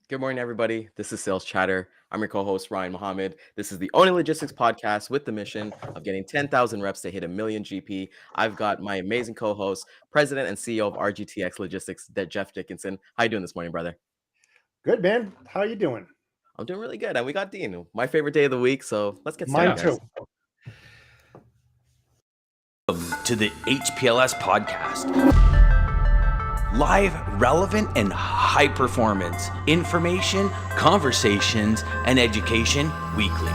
Good morning, everybody. This is Sales Chatter. I'm your co-host, Ryan Mohammed. This is the only logistics podcast with the mission of getting 10,000 reps to hit a million GP. I've got my amazing co-host, President and CEO of RGTX Logistics, Jeff Dickinson. How you doing this morning, brother? Good, man. How you doing? I'm doing really good. And we got Dean, my favorite day of the week. So let's get started, Mine guys. too. Welcome to the HPLS podcast. Live, relevant, and high performance information, conversations, and education weekly.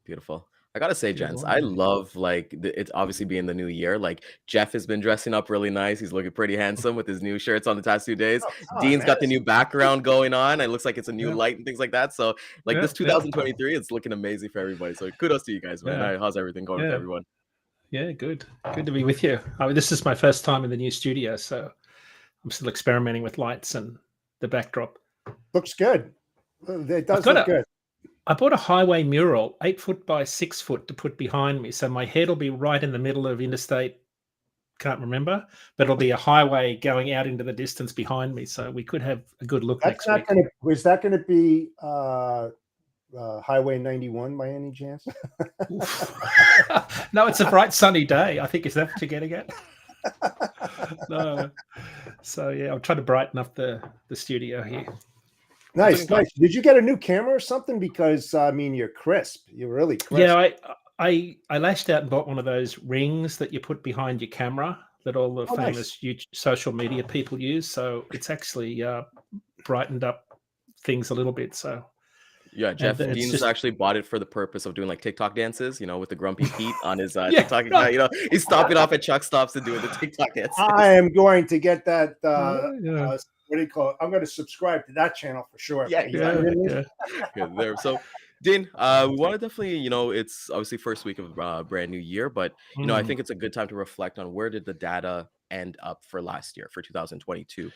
Beautiful. I gotta say, gents, I love it's obviously being the new year. Like Jeff has been dressing up really nice. He's looking pretty handsome with his new shirts on the past 2 days. Dean's got the new background going on. It looks like it's a new light and things like that. So this 2023, it's looking amazing for everybody. So kudos to you guys, man. How's everything going with everyone? Yeah, good. Good to be with you. I mean, this is my first time in the new studio, so I'm still experimenting with lights and the backdrop. Looks good. It does look good. I bought a highway mural, 8 foot by 6 foot, to put behind me. So my head will be right in the middle of interstate, can't remember, but it'll be a highway going out into the distance behind me. So we could have a good look next week. Is that going to be Highway 91 by any chance? No, it's a bright sunny day. I think, is that what you're getting at? No. So yeah, I'll try to brighten up the studio here. Nice. Did you get a new camera or something? Because I mean, you're crisp. You're really crisp. Yeah, I lashed out and bought one of those rings that you put behind your camera that all the famous social media people use. So it's actually brightened up things a little bit. So yeah, Jeff Dean's actually bought it for the purpose of doing like TikTok dances, with the grumpy Pete on his TikTok account. He's stopping off at truck stops and doing the TikTok dances. I am going to get that. What do you call it? I'm going to subscribe to that channel for sure. Yeah. Good there. So, Dean, we want to definitely, it's obviously first week of brand new year, but I think it's a good time to reflect on where did the data end up for last year, for 2022.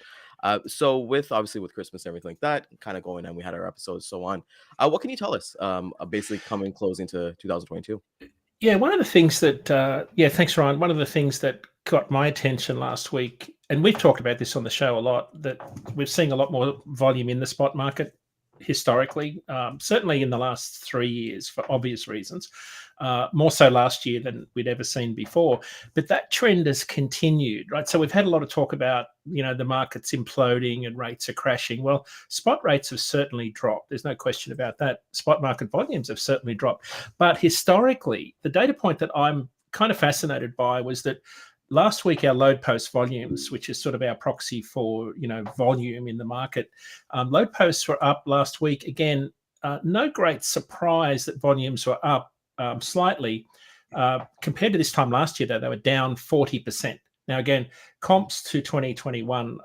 So with Christmas and everything like that kind of going on, we had our episodes, so on. What can you tell us? Basically closing to 2022. Yeah, one of the things that, thanks, Ryan. One of the things that got my attention last week, and we've talked about this on the show a lot, that we're seeing a lot more volume in the spot market historically, certainly in the last 3 years for obvious reasons, more so last year than we'd ever seen before. But that trend has continued, right? So we've had a lot of talk about, the market's imploding and rates are crashing. Well, spot rates have certainly dropped. There's no question about that. Spot market volumes have certainly dropped. But historically, the data point that I'm kind of fascinated by was that last week, our load post volumes, which is sort of our proxy for, volume in the market, load posts were up last week. Again, no great surprise that volumes were up slightly. Compared to this time last year, though, they were down 40%. Now, again, comps to 2021,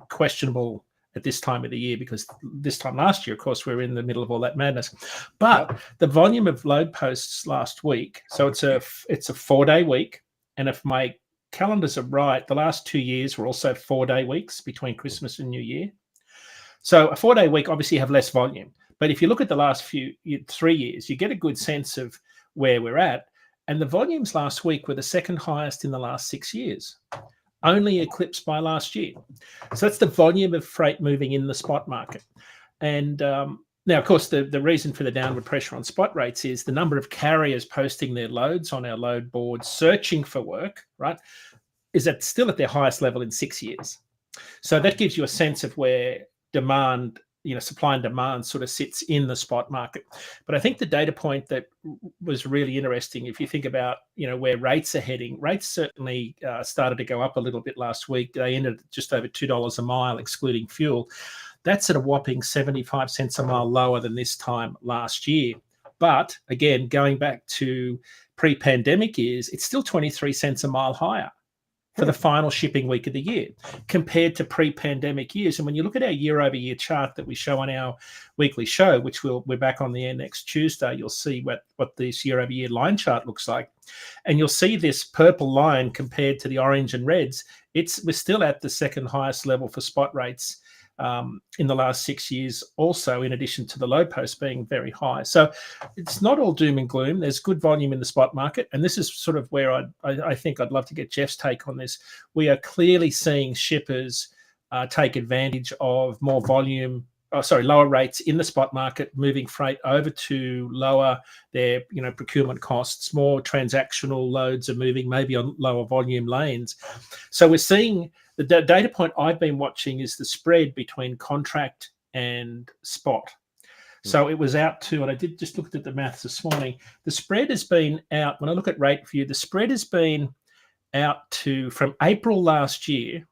questionable at this time of the year, because this time last year, of course, we were in the middle of all that madness. But the volume of load posts last week, so it's a 4-day week. And if my calendars are right, the last 2 years were also 4-day weeks between Christmas and New Year. So a 4-day week, obviously, you have less volume. But if you look at the last 3 years, you get a good sense of where we're at. And the volumes last week were the second highest in the last 6 years, only eclipsed by last year. So that's the volume of freight moving in the spot market. And now, of course, the reason for the downward pressure on spot rates is the number of carriers posting their loads on our load boards, searching for work, right, is still at their highest level in 6 years. So that gives you a sense of where demand, supply and demand sort of sits in the spot market. But I think the data point that was really interesting, if you think about, where rates are heading, rates certainly started to go up a little bit last week. They ended at just over $2 a mile, excluding fuel. That's at a whopping 75 cents a mile lower than this time last year. But again, going back to pre-pandemic years, it's still 23 cents a mile higher for the final shipping week of the year compared to pre-pandemic years. And when you look at our year-over-year chart that we show on our weekly show, which we're back on the air next Tuesday, you'll see what this year-over-year line chart looks like. And you'll see this purple line compared to the orange and reds. We're still at the second highest level for spot rates in the last 6 years also, in addition to the load post being very high. So it's not all doom and gloom. There's good volume in the spot market. And this is sort of where I think I'd love to get Jeff's take on this. We are clearly seeing shippers take advantage of more volume, lower rates in the spot market, moving freight over to lower their procurement costs. More transactional loads are moving maybe on lower volume lanes. So we're seeing the data point I've been watching is the spread between contract and spot. So it was out to, and I did just look at the maths this morning, the spread has been out, when I look at rate view, the spread has been out to, from April last year,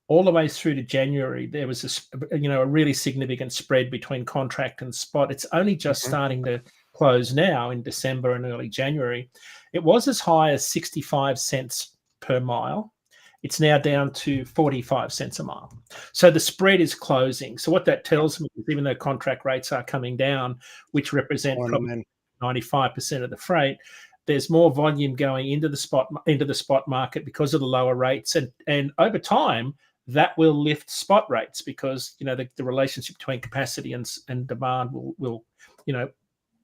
all the way through to January, there was a really significant spread between contract and spot. It's only just starting to close now in December and early January. It was as high as 65 cents per mile. It's now down to 45 cents a mile. So the spread is closing. So what that tells me is, even though contract rates are coming down, which represent probably 95% of the freight, there's more volume going into the spot market because of the lower rates, and over time that will lift spot rates, because the relationship between capacity and demand will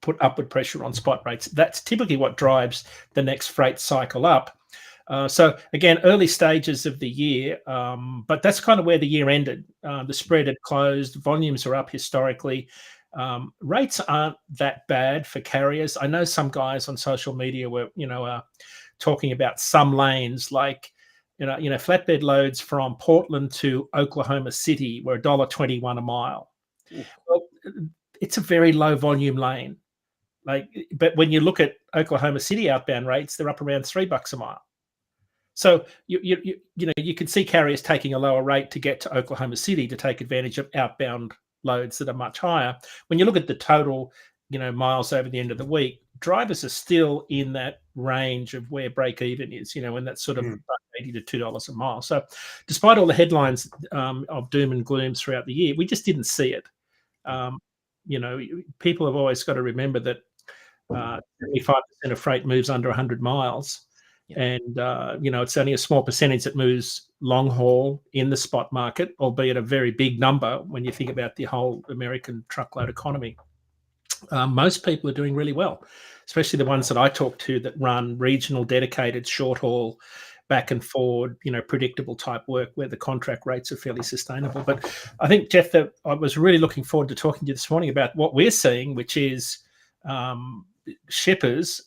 put upward pressure on spot rates. That's typically what drives the next freight cycle up. So again, early stages of the year, but that's kind of where the year ended. The spread had closed, volumes are up historically. Rates aren't that bad for carriers. I know some guys on social media were, talking about some lanes, like, flatbed loads from Portland to Oklahoma City were $1.21 a mile. Well, it's a very low volume lane. But when you look at Oklahoma City outbound rates, they're up around $3 a mile. So you can see carriers taking a lower rate to get to Oklahoma City to take advantage of outbound loads that are much higher. When you look at the total, miles over the end of the week, drivers are still in that range of where break even is, in that sort of $80 to $2 a mile. So despite all the headlines of doom and gloom throughout the year, we just didn't see it. People have always got to remember that 75% of freight moves under 100 miles. And, it's only a small percentage that moves long haul in the spot market, albeit a very big number when you think about the whole American truckload economy. Most people are doing really well, especially the ones that I talk to that run regional, dedicated, short haul, back and forward, predictable type work where the contract rates are fairly sustainable. But I think, Jeff, that I was really looking forward to talking to you this morning about what we're seeing, which is shippers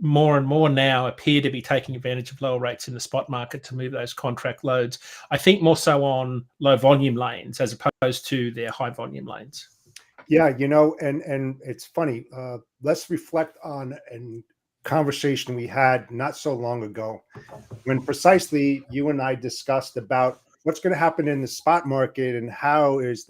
more and more now appear to be taking advantage of lower rates in the spot market to move those contract loads. I think more so on low volume lanes as opposed to their high volume lanes. Yeah, and it's funny. Let's reflect on a conversation we had not so long ago, when precisely you and I discussed about what's going to happen in the spot market and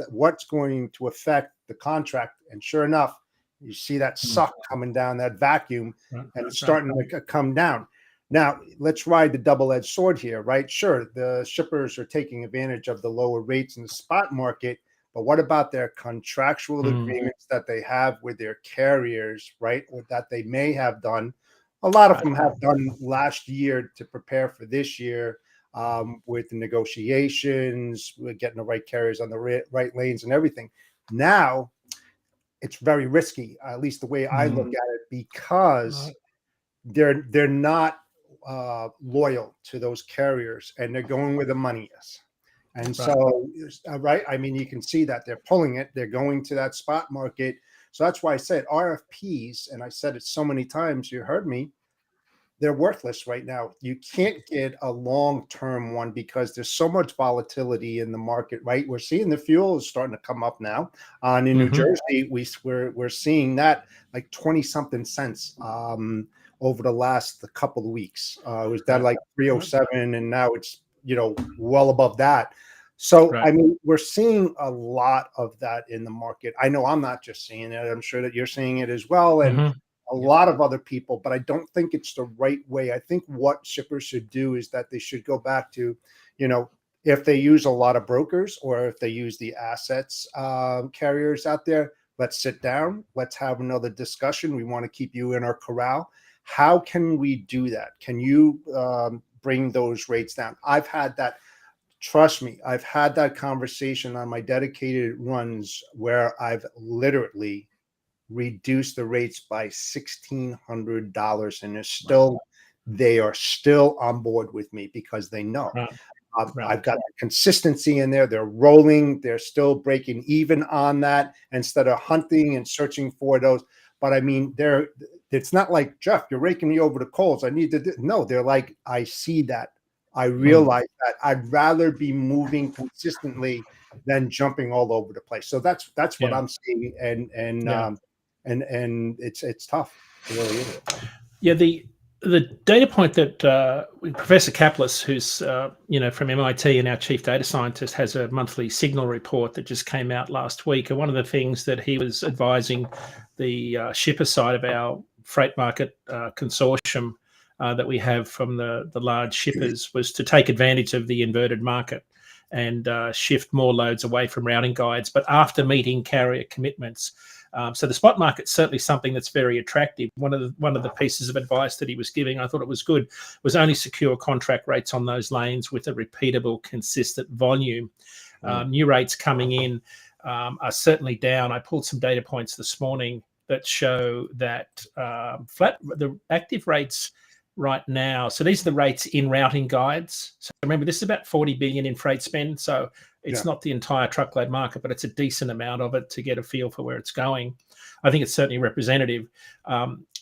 what's going to affect the contract. And sure enough, you see that suck coming down, that vacuum, and it's starting to come down. Now, let's ride the double-edged sword here, right? Sure, the shippers are taking advantage of the lower rates in the spot market, but what about their contractual agreements that they have with their carriers, right? Or that they may have done. A lot of them have done last year to prepare for this year, with the negotiations, with getting the right carriers on the right lanes and everything. Now, it's very risky, at least the way I look at it, because they're not loyal to those carriers, and they're going where the money is. And so, right, I mean, you can see that they're pulling it. They're going to that spot market. So that's why I said RFPs, and I said it so many times, you heard me, they're worthless right now. You can't get a long-term one because there's so much volatility in the market, right? We're seeing the fuel is starting to come up now. In New Jersey, we're seeing that like 20-something cents over the last couple of weeks. It was that like 307, and now it's well above that. So I mean, we're seeing a lot of that in the market. I know I'm not just seeing it. I'm sure that you're seeing it as well, and a lot of other people, but I don't think it's the right way. I think what shippers should do is that they should go back to, if they use a lot of brokers or if they use the assets carriers out there, let's sit down. Let's have another discussion. We want to keep you in our corral. How can we do that? Can you bring those rates down? I've had that trust me, I've had that conversation on my dedicated runs where I've literally reduced the rates by $1,600, and they are still on board with me because they know Right. I've got the consistency in there. They're rolling. They're still breaking even on that instead of hunting and searching for those. But I mean, it's not like, Jeff, you're raking me over the coals. I need to do. No, they're like, I see that. I realize that. I'd rather be moving consistently than jumping all over the place. So that's what I'm seeing, and it's tough. It really is. Yeah, the data point that Professor Kaplis, who's from MIT and our chief data scientist, has a monthly signal report that just came out last week. And one of the things that he was advising the shipper side of our freight market consortium that we have from the large shippers was to take advantage of the inverted market and shift more loads away from routing guides, but after meeting carrier commitments. So the spot market's certainly something that's very attractive. One of the pieces of advice that he was giving, I thought it was good, was only secure contract rates on those lanes with a repeatable, consistent volume. New rates coming in are certainly down. I pulled some data points this morning that show that the active rates right now. So these are the rates in routing guides. So remember, this is about 40 billion in freight spend. So it's not the entire truckload market, but it's a decent amount of it to get a feel for where it's going. I think it's certainly representative.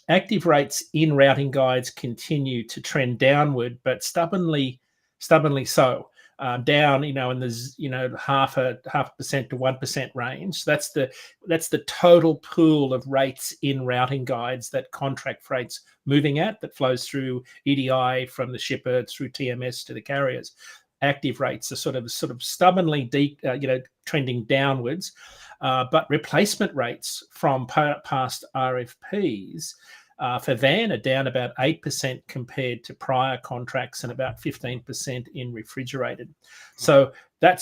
Active rates in routing guides continue to trend downward, but stubbornly so. Down, in the half a percent to 1% range. That's the total pool of rates in routing guides that contract freight's moving at, that flows through EDI from the shipper through TMS to the carriers. Active rates are sort of stubbornly trending downwards, but replacement rates from past RFPs for van are down about 8% compared to prior contracts and about 15% in refrigerated. So that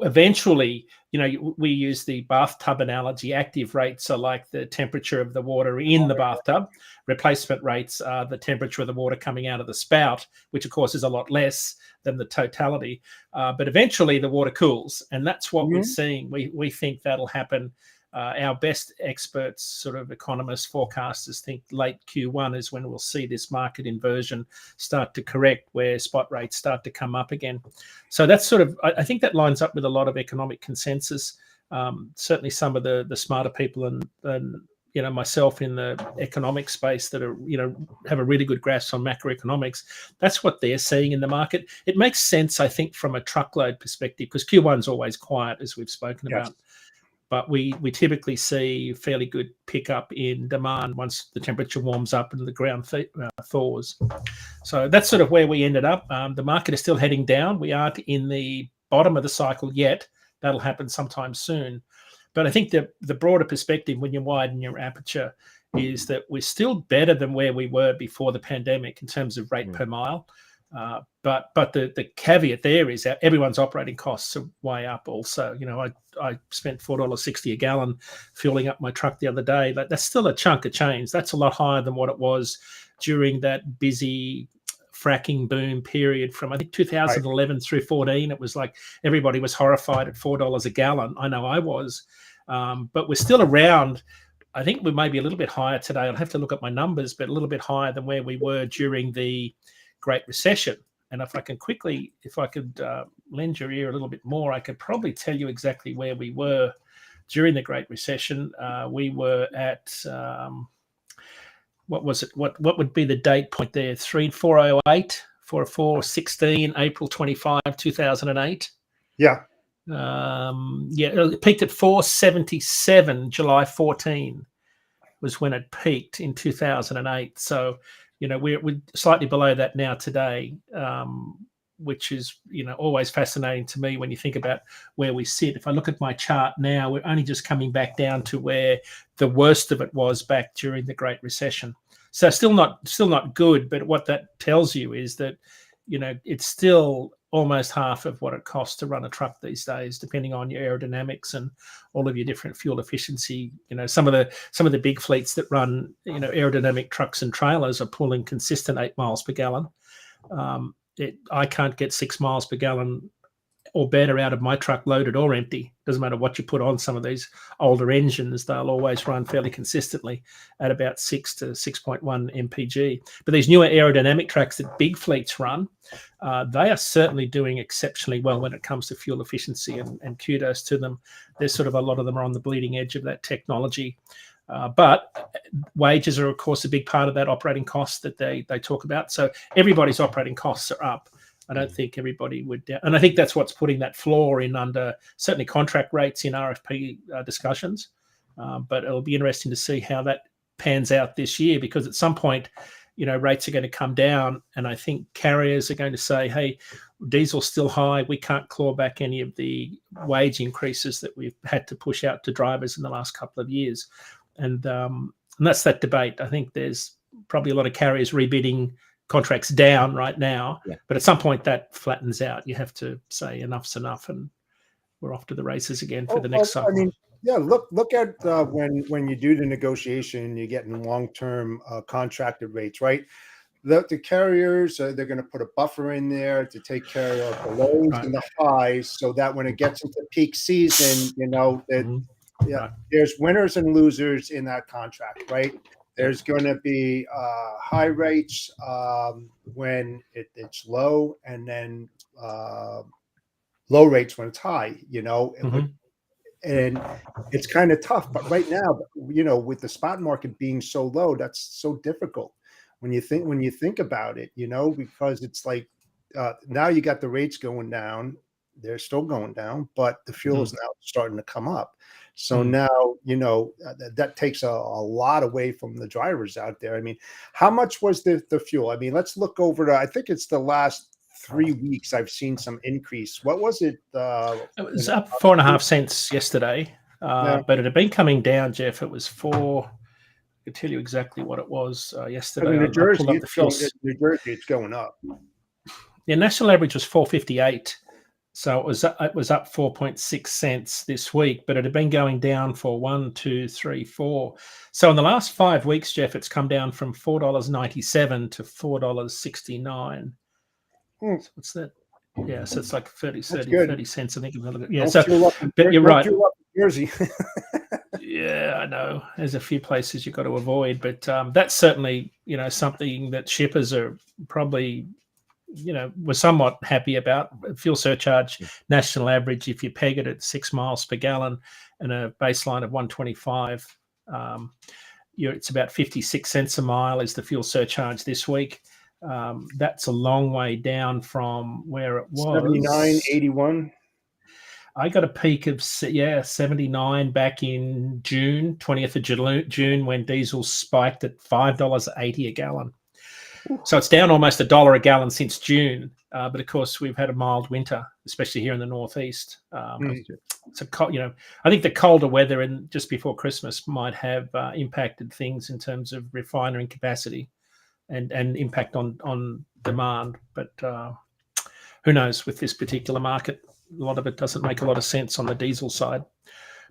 eventually, we use the bathtub analogy. Active rates are like the temperature of the water in the bathtub. Replacement rates are the temperature of the water coming out of the spout, which of course is a lot less than the totality. But eventually the water cools, and that's what we're seeing. We think that'll happen. Our best experts, sort of economists, forecasters, think late Q1 is when we'll see this market inversion start to correct, where spot rates start to come up again. So that's I think that lines up with a lot of economic consensus. Certainly some of the smarter people and myself in the economic space that are, have a really good grasp on macroeconomics. That's what they're seeing in the market. It makes sense, I think, from a truckload perspective, because Q1's always quiet, as we've spoken about. But we typically see fairly good pickup in demand once the temperature warms up and the ground thaws. So that's sort of where we ended up. The market is still heading down. We aren't in the bottom of the cycle yet. That'll happen sometime soon. But I think the broader perspective when you widen your aperture is that we're still better than where we were before the pandemic in terms of rate per mile. But the caveat there is that everyone's operating costs are way up also. I spent $4.60 a gallon fueling up my truck the other day. That's still a chunk of change. That's a lot higher than what it was during that busy fracking boom period from, I think, 2011 through 14. It was like everybody was horrified at $4 a gallon. I know I was. But we're still around. I think we may be a little bit higher today. I'll have to look at my numbers, but a little bit higher than where we were during the Great Recession. And if I could lend your ear a little bit more, I could probably tell you exactly where we were during the Great Recession. We were at what was it? What would be the date point there? 408, 416, April 25, 2008. Yeah. It peaked at 477, July 14 was when it peaked in 2008. So, we're slightly below that now today, which is, always fascinating to me when you think about where we sit. If I look at my chart now, we're only just coming back down to where the worst of it was back during the Great Recession. So still not good, but what that tells you is that, it's still almost half of what it costs to run a truck these days, depending on your aerodynamics and all of your different fuel efficiency. Some of the big fleets that run, aerodynamic trucks and trailers are pulling consistent 8 miles per gallon. I can't get 6 miles per gallon or better out of my truck, loaded or empty. Doesn't matter what you put on some of these older engines, they'll always run fairly consistently at about 6 to 6.1 mpg. But these newer aerodynamic tracks that big fleets run, they are certainly doing exceptionally well when it comes to fuel efficiency, and kudos to them. There's sort of a lot of them are on the bleeding edge of that technology. But wages are, of course, a big part of that operating cost that they talk about. So everybody's operating costs are up. I don't think everybody would, and I think that's what's putting that floor in under certainly contract rates in RFP discussions. But it'll be interesting to see how that pans out this year, because at some point, rates are going to come down, and I think carriers are going to say, "Hey, diesel's still high. We can't claw back any of the wage increases that we've had to push out to drivers in the last couple of years," and that's that debate. I think there's probably a lot of carriers rebidding contracts down right now, but at some point that flattens out. You have to say enough's enough, and we're off to the races again for the next cycle. I mean, yeah, look at when you do the negotiation, you're getting long-term contracted rates, right? The carriers, they're going to put a buffer in there to take care of the lows and the highs, so that when it gets into peak season, there's winners and losers in that contract, right? There's going to be high rates when it's low, and then low rates when it's high, and it's kind of tough. But right now, with the spot market being so low, that's so difficult when you think about it, because it's like now you got the rates going down. They're still going down, but the fuel is now starting to come up. So now, that takes a lot away from the drivers out there. I mean, how much was the fuel? I mean, let's look over I think it's the last 3 weeks I've seen some increase. What was it? It was up 4.5 cents yesterday, but it had been coming down, Jeff. It was I can tell you exactly what it was yesterday. New Jersey, it's going up. Yeah, national average was 4.58. So it was up 4.6 cents this week, but it had been going down for 1, 2, 3, 4. So in the last 5 weeks, Jeff, it's come down from $4.97 to $4.69. So what's that? Yeah, so it's like 30 cents, I think. Yeah, but you're right. Jersey. Yeah, I know. There's a few places you've got to avoid, but that's certainly, something that shippers are probably we're somewhat happy about. Fuel surcharge national average, if you peg it at 6 miles per gallon and a baseline of 125, it's about 56 cents a mile is the fuel surcharge this week. That's a long way down from where it was. 79.81. I got a peak of 79 back in June, 20th of June, when diesel spiked at $5.80 a gallon. So it's down almost $1 a gallon since June, but of course we've had a mild winter, especially here in the northeast. So I think the colder weather and just before Christmas might have impacted things in terms of refinery capacity and impact on demand. But who knows with this particular market? A lot of it doesn't make a lot of sense on the diesel side.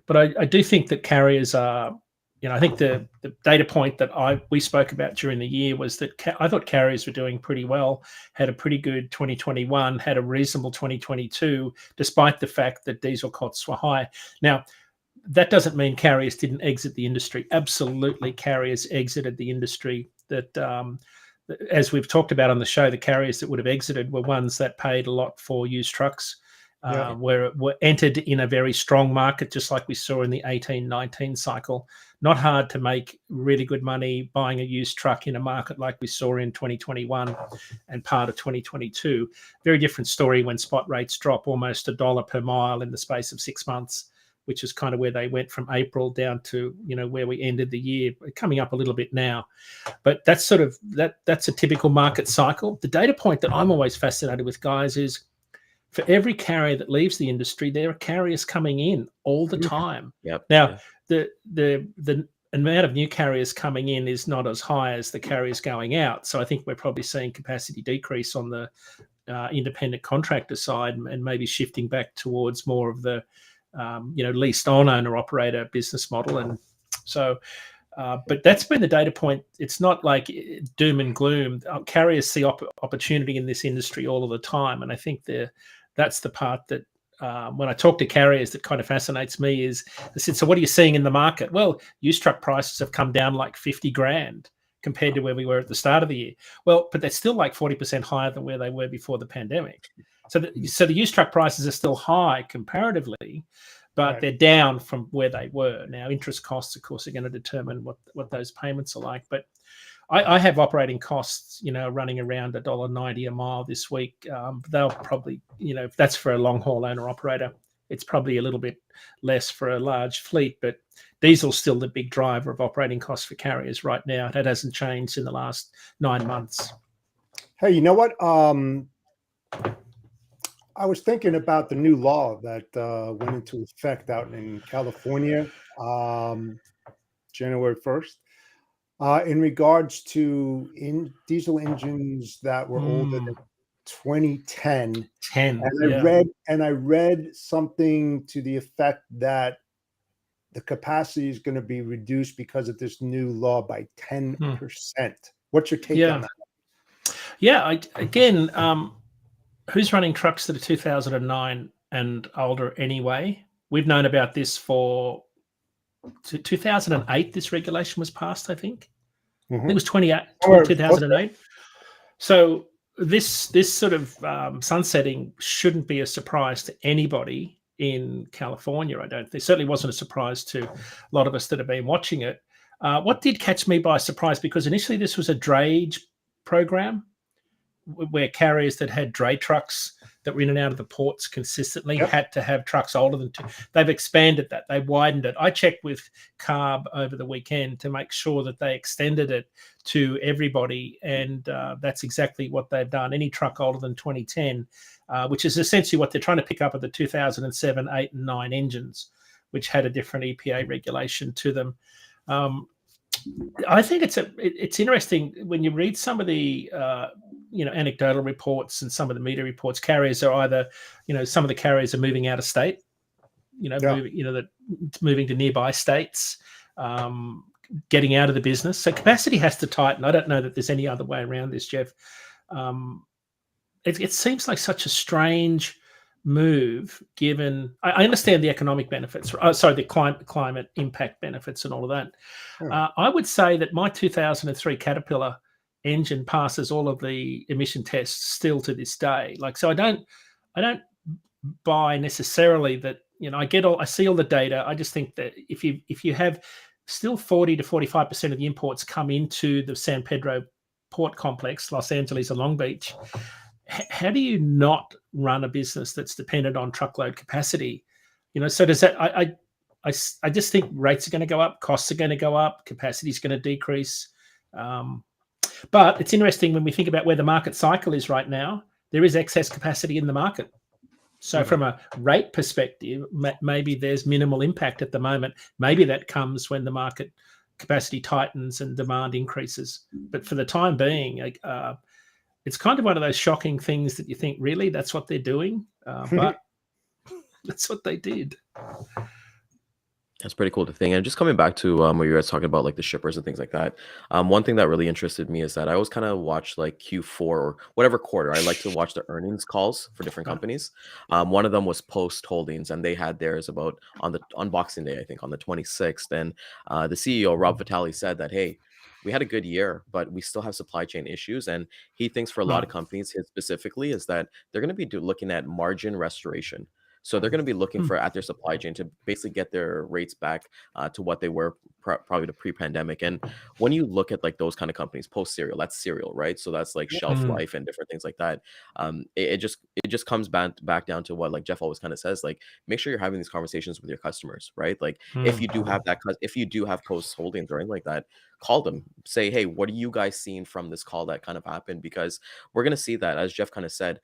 But I do think that carriers are. I think the data point that we spoke about during the year was that I thought carriers were doing pretty well, had a pretty good 2021, had a reasonable 2022, despite the fact that diesel costs were high. Now, that doesn't mean carriers didn't exit the industry. Absolutely, carriers exited the industry. That, as we've talked about on the show, the carriers that would have exited were ones that paid a lot for used trucks. Were entered in a very strong market, just like we saw in the 18-19 cycle. Not hard to make really good money buying a used truck in a market like we saw in 2021 and part of 2022. Very different story when spot rates drop almost $1 per mile in the space of 6 months, which is kind of where they went from April down to where we ended the year, coming up a little bit now. But that's sort of that's a typical market cycle. The data point that I'm always fascinated with, guys, is for every carrier that leaves the industry, there are carriers coming in all the time. Now, the amount of new carriers coming in is not as high as the carriers going out. So I think we're probably seeing capacity decrease on the independent contractor side and maybe shifting back towards more of the leased on owner operator business model. And so but that's been the data point. It's not like doom and gloom. Carriers see opportunity in this industry all of the time, and I think That's the part that when I talk to carriers that kind of fascinates me is they said, so what are you seeing in the market? Well, used truck prices have come down like 50 grand compared to where we were at the start of the year. Well, but they're still like 40% higher than where they were before the pandemic. So the used truck prices are still high comparatively, but Right. they're down from where they were. Now, interest costs, of course, are going to determine what those payments are like. But I have operating costs, running around $1.90 a mile this week. They'll probably, if that's for a long haul owner operator, it's probably a little bit less for a large fleet. But diesel's still the big driver of operating costs for carriers right now. That hasn't changed in the last 9 months. Hey, you know what? I was thinking about the new law that went into effect out in California, January 1st. In regards to diesel engines that were older than 2010, 10, and I read something to the effect that the capacity is going to be reduced because of this new law by 10%. What's your take on that? Yeah, again, who's running trucks that are 2009 and older anyway? We've known about this for 2008. This regulation was passed, I think. I think it was 2008. So this sort of sunsetting shouldn't be a surprise to anybody in California. I don't think. It certainly wasn't a surprise to a lot of us that have been watching it. What did catch me by surprise, because initially this was a drayage program where carriers that had dray trucks that were in and out of the ports consistently had to have trucks older than 2. They've expanded that. They widened it. I checked with CARB over the weekend to make sure that they extended it to everybody, and that's exactly what they've done. Any truck older than 2010, which is essentially what they're trying to pick up at the 2007, 8, and 9 engines, which had a different EPA regulation to them. I think it's interesting when you read some of the anecdotal reports and some of the media reports. Carriers are either, some of the carriers are moving out of state, moving to nearby states, getting out of the business. So capacity has to tighten. I don't know that there's any other way around this, Jeff. It seems like such a strange move, given I understand the economic benefits, the climate impact benefits and all of that. I would say that my 2003 Caterpillar engine passes all of the emission tests still to this day. So I don't buy necessarily that, I see all the data. I just think that if you have still 40 to 45% of the imports come into the San Pedro port complex, Los Angeles and Long Beach, how do you not run a business that's dependent on truckload capacity? So does that, I just think rates are going to go up, costs are going to go up, capacity is going to decrease. But it's interesting when we think about where the market cycle is right now, there is excess capacity in the market. So from a rate perspective, maybe there's minimal impact at the moment. Maybe that comes when the market capacity tightens and demand increases. But for the time being, it's kind of one of those shocking things that you think, really, that's what they're doing? But that's what they did. That's pretty cool to think. And just coming back to what you guys talking about, like the shippers and things like that. One thing that really interested me is that I always kind of watch like Q4 or whatever quarter. I like to watch the earnings calls for different companies. One of them was Post Holdings, and they had theirs about on the unboxing day, I think on the 26th. And the CEO, Rob Vitale, said that, hey, we had a good year, but we still have supply chain issues. And he thinks for a lot of companies, his specifically, is that they're going to be looking at margin restoration. So they're going to be looking for at their supply chain to basically get their rates back to what they were probably the pre-pandemic. And when you look at like those kind of companies, Post Cereal, that's cereal, right? So that's like shelf life and different things like that. It just comes back down to what like Jeff always kind of says, like make sure you're having these conversations with your customers, right? Like if you do have Post Holdings or anything like that, call them, say, hey, what are you guys seeing from this call that kind of happened? Because we're going to see that, as Jeff kind of said,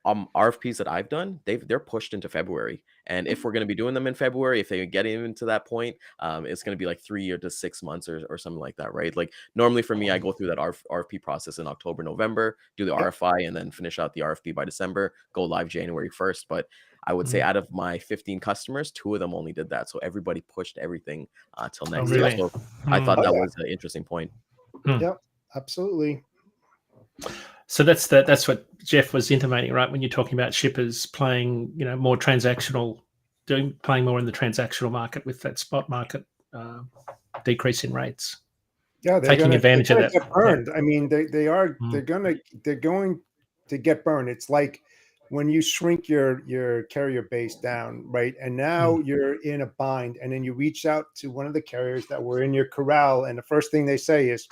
RFPs that I've done, they're pushed into February. And if we're going to be doing them in February, if they get even to that point, it's going to be like 3 to 6 months or something like that, right? Like normally for me, I go through that RFP process in October, November, do the RFI, and then finish out the RFP by December, go live January 1st. But I would say out of my 15 customers, 2 of them only did that. So everybody pushed everything till next year. So I thought that was an interesting point. Yep, absolutely. So that's what Jeff was intimating, right? When you're talking about shippers playing, more transactional, playing more in the transactional market with that spot market decrease in rates, Yeah, taking advantage of that. get Yeah. burned. I mean, they're going to get burned. It's like when you shrink your carrier base down, right? And now you're in a bind, and then you reach out to one of the carriers that were in your corral, and the first thing they say is,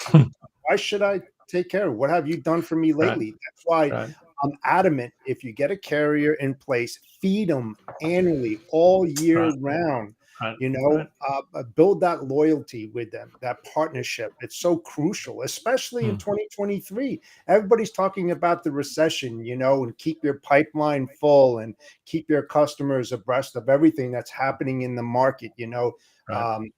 "Why should I take care of? What have you done for me Right. lately?" That's why Right. I'm adamant. If you get a carrier in place, feed them annually, all year Right. round. Right. Right. Build that loyalty with them, that partnership. It's so crucial, especially in 2023. Everybody's talking about the recession, and keep your pipeline full and keep your customers abreast of everything that's happening in the market. Right.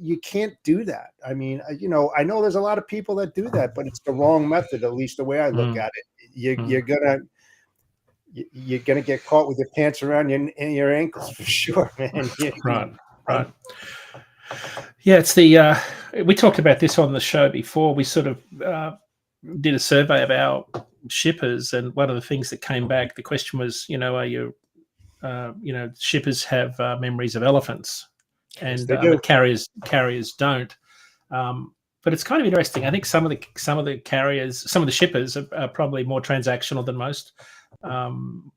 You can't do that. I mean, I know there's a lot of people that do that, but it's the wrong method, at least the way I look at it. You're gonna get caught with your pants around your ankles for sure, man. Right. Yeah, it's the we talked about this on the show before. We sort of did a survey of our shippers, and one of the things that came back, the question was, are you, shippers have memories of elephants, and they do. but carriers don't. But it's kind of interesting. I think some of the carriers, some of the shippers are probably more transactional than most.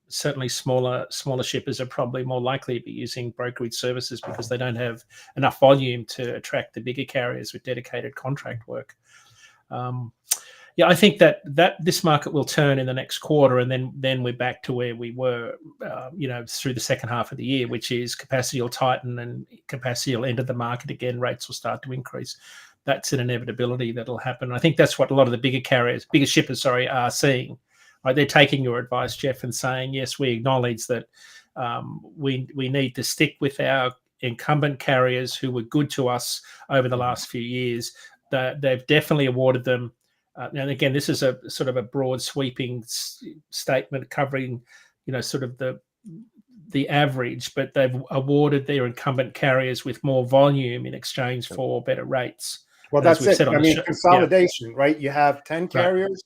Certainly smaller shippers are probably more likely to be using brokerage services because they don't have enough volume to attract the bigger carriers with dedicated contract work. I think that this market will turn in the next quarter, and then we're back to where we were, through the second half of the year, which is capacity will tighten and capacity will enter the market again. Rates will start to increase. That's an inevitability that'll happen. I think that's what a lot of the bigger shippers, are seeing. Right? They're taking your advice, Jeff, and saying, yes, we acknowledge that we need to stick with our incumbent carriers who were good to us over the last few years. They've definitely awarded them. And again, this is a sort of a broad sweeping statement covering, sort of the average, but they've awarded their incumbent carriers with more volume in exchange for better rates. Well, And as that's we've it. said on I the mean, show, consolidation, right? You have 10 carriers.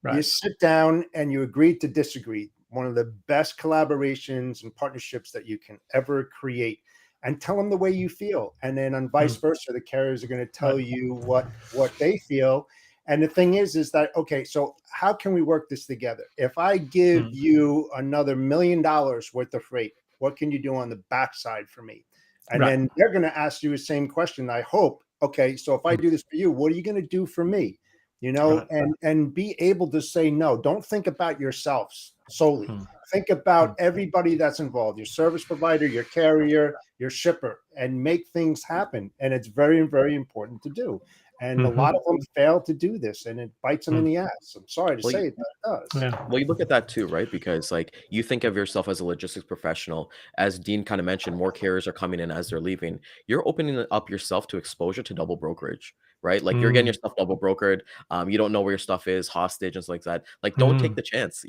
You right. sit down and you agree to disagree. One of the best collaborations and partnerships that you can ever create, and tell them the way you feel. And then on vice versa, the carriers are going to tell you what they feel. And the thing is that, okay, so how can we work this together? If I give you another $1 million worth of freight, what can you do on the backside for me? And then they're going to ask you the same question, I hope. Okay, so if I do this for you, what are you going to do for me? And be able to say no. Don't think about yourselves solely. Think about everybody that's involved, your service provider, your carrier, your shipper, and make things happen. And it's very, very important to do. And a lot of them fail to do this, and it bites them in the ass. I'm sorry to say it, but it does. Yeah. Well, you look at that too, right? Because you think of yourself as a logistics professional. As Dean kind of mentioned, more carriers are coming in as they're leaving. You're opening up yourself to exposure to double brokerage, right? Like you're getting your stuff double brokered. You don't know where your stuff is, hostage and stuff like that. Like, don't take the chance.